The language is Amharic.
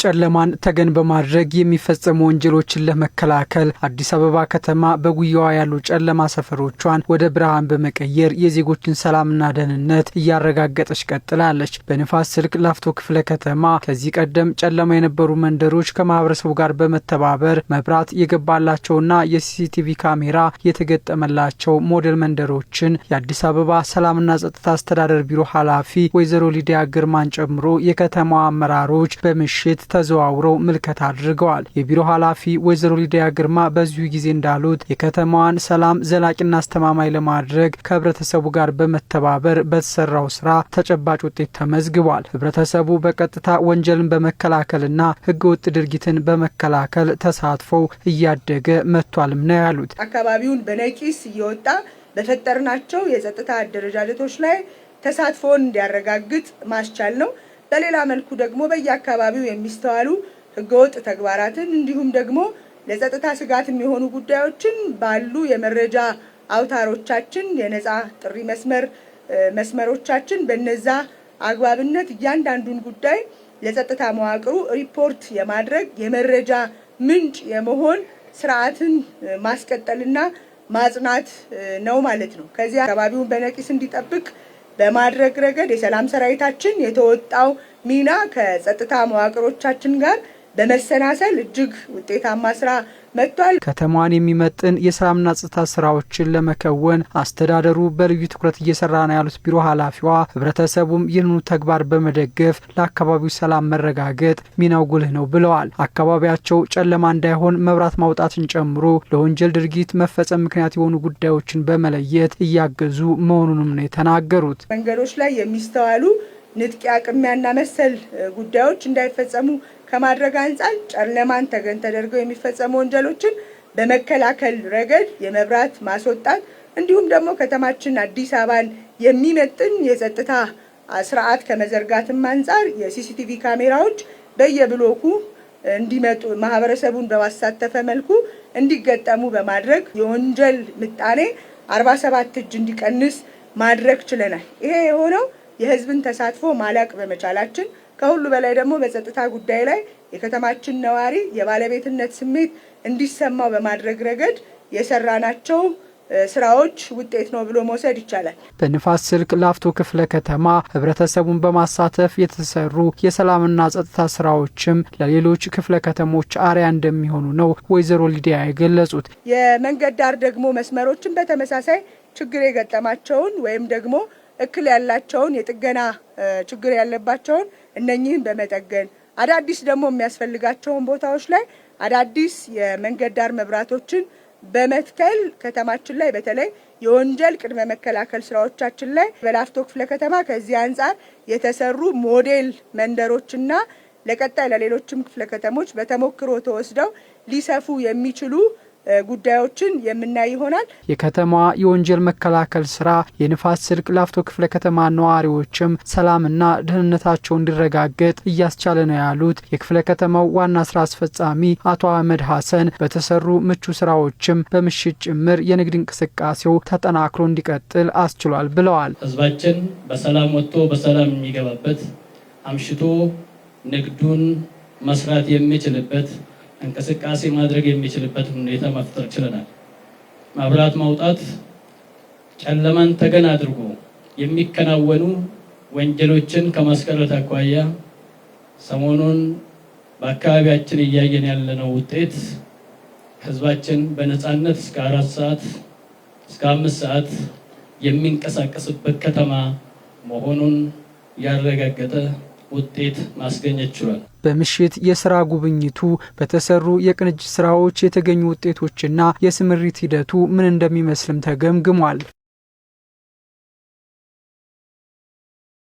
ጨለማን ተገን በማድረግ የሚፈጸሙ ወንጀሎችን ለመከላከል አዲስ አበባ ከተማ በጉያዋ ያሉ ጨለማ ሰፈሮቿን ወደ ብርሃን በመቀየር የዜጎችን ሰላምና ደህንነት እያረጋገጠች ቀጥላለች። በንፋስ ስልክ ላፍቶ ክፍለ ከተማ ከዚህ ቀደም ጨለማ የነበሩ መንደሮች ከማህበረሰቡ ጋር በመተባበር መብራት የገባላቸውና የሲሲቲቪ ካሜራ የተገጠመላቸው ሞዴል መንደሮችን የአዲስ አበባ ሰላምና ጸጥታ አስተዳደር ቢሮ ኃላፊ ወይዘሮ ሊዲያ ግርማን ጨምሮ የከተማዋ አመራሮች በምሽት ተዘዋውረው ምልከታ አድርገዋል። የቢሮ ኃላፊ ወይዘሮ ሊዲያ ግርማ በዚሁ ጊዜ እንዳሉት የከተማዋን ሰላም ዘላቂና አስተማማኝ ለማድረግ ከህብረተሰቡ ጋር በመተባበር በተሰራው ስራ ተጨባጭ ውጤት ተመዝግቧል። ህብረተሰቡ በቀጥታ ወንጀልን በመከላከልና ህገወጥ ድርጊትን በመከላከል ተሳትፎው እያደገ መጥቷልም ነው ያሉት። አካባቢውን በነቂስ እየወጣ በፈጠርናቸው የጸጥታ አደረጃጀቶች ላይ ተሳትፎን እንዲያረጋግጥ ማስቻል ነው። በሌላ መልኩ ደግሞ በየአካባቢው የሚስተዋሉ ህገወጥ ተግባራትን እንዲሁም ደግሞ ለጸጥታ ስጋት የሚሆኑ ጉዳዮችን ባሉ የመረጃ አውታሮቻችን የነጻ ጥሪ መስመሮቻችን በነዛ አግባብነት እያንዳንዱን ጉዳይ ለጸጥታ መዋቅሩ ሪፖርት የማድረግ የመረጃ ምንጭ የመሆን ስርዓትን ማስቀጠልና ማጽናት ነው ማለት ነው። ከዚህ አካባቢውን በነቂስ እንዲጠብቅ በማድረግ ረገድ የሰላም ሰራዊታችን የተወጣው ሚና ከጸጥታ መዋቅሮቻችን ጋር በመሰናሰል እጅግ ውጤታማ ስራ መጥቷል። ከተማዋን የሚመጥን የሰላምና ጸጥታ ስራዎችን ለመከወን አስተዳደሩ በልዩ ትኩረት እየሰራ ነው ያሉት ቢሮ ኃላፊዋ ህብረተሰቡም ይህንኑ ተግባር በመደገፍ ለአካባቢው ሰላም መረጋገጥ ሚናው ጉልህ ነው ብለዋል። አካባቢያቸው ጨለማ እንዳይሆን መብራት ማውጣትን ጨምሮ ለወንጀል ድርጊት መፈጸም ምክንያት የሆኑ ጉዳዮችን በመለየት እያገዙ መሆኑንም ነው የተናገሩት። መንገዶች ላይ የሚስተዋሉ ንጥቂያ፣ ቅሚያና መሰል ጉዳዮች እንዳይፈጸሙ ከማድረግ አንጻር ጨለማን ተገን ተደርገው የሚፈጸሙ ወንጀሎችን በመከላከል ረገድ የመብራት ማስወጣት እንዲሁም ደግሞ ከተማችን አዲስ አበባን የሚመጥን የጸጥታ ስርዓት ከመዘርጋትም አንጻር የሲሲቲቪ ካሜራዎች በየብሎኩ እንዲመጡ ማህበረሰቡን በማሳተፈ መልኩ እንዲገጠሙ በማድረግ የወንጀል ምጣኔ 47 እጅ እንዲቀንስ ማድረግ ችለናል። ይሄ የሆነው የህዝብን ተሳትፎ ማላቅ በመቻላችን ከሁሉ በላይ ደግሞ በጸጥታ ጉዳይ ላይ የከተማችን ነዋሪ የባለቤትነት ስሜት እንዲሰማው በማድረግ ረገድ የሰራናቸው ስራዎች ውጤት ነው ብሎ መውሰድ ይቻላል። በንፋስ ስልክ ላፍቶ ክፍለ ከተማ ህብረተሰቡን በማሳተፍ የተሰሩ የሰላምና ጸጥታ ስራዎችም ለሌሎች ክፍለ ከተሞች አርያ እንደሚሆኑ ነው ወይዘሮ ሊዲያ የገለጹት። የመንገድ ዳር ደግሞ መስመሮችን በተመሳሳይ ችግር የገጠማቸውን ወይም ደግሞ እክል ያላቸውን የጥገና ችግር ያለባቸውን እነኚህን በመጠገን አዳዲስ ደግሞ የሚያስፈልጋቸውን ቦታዎች ላይ አዳዲስ የመንገድ ዳር መብራቶችን በመትከል ከተማችን ላይ በተለይ የወንጀል ቅድመ መከላከል ስራዎቻችን ላይ በላፍቶ ክፍለ ከተማ ከዚህ አንጻር የተሰሩ ሞዴል መንደሮችና ለቀጣይ ለሌሎችም ክፍለ ከተሞች በተሞክሮ ተወስደው ሊሰፉ የሚችሉ ጉዳዮችን የምናይ ይሆናል። የከተማዋ የወንጀል መከላከል ስራ የንፋስ ስልክ ላፍቶ ክፍለ ከተማ ነዋሪዎችም ሰላምና ደህንነታቸው እንዲረጋገጥ እያስቻለ ነው ያሉት የክፍለ ከተማው ዋና ስራ አስፈጻሚ አቶ አህመድ ሐሰን በተሰሩ ምቹ ስራዎችም በምሽት ጭምር የንግድ እንቅስቃሴው ተጠናክሮ እንዲቀጥል አስችሏል ብለዋል። ህዝባችን በሰላም ወጥቶ በሰላም የሚገባበት አምሽቶ ንግዱን መስራት የሚችልበት እንቅስቃሴ ማድረግ የሚችልበት ሁኔታ መፍጠር ችለናል። መብራት ማውጣት ጨለማን ተገን አድርጎ የሚከናወኑ ወንጀሎችን ከማስቀረት አኳያ ሰሞኑን በአካባቢያችን እያየን ያለነው ውጤት ህዝባችን በነፃነት እስከ 4 ሰዓት እስከ 5 ሰዓት የሚንቀሳቀስበት ከተማ መሆኑን ያረጋገጠ ውጤት ማስገኘት ችሏል። በምሽት የስራ ጉብኝቱ በተሰሩ የቅንጅት ስራዎች የተገኙ ውጤቶችና የስምሪት ሂደቱ ምን እንደሚመስልም ተገምግሟል።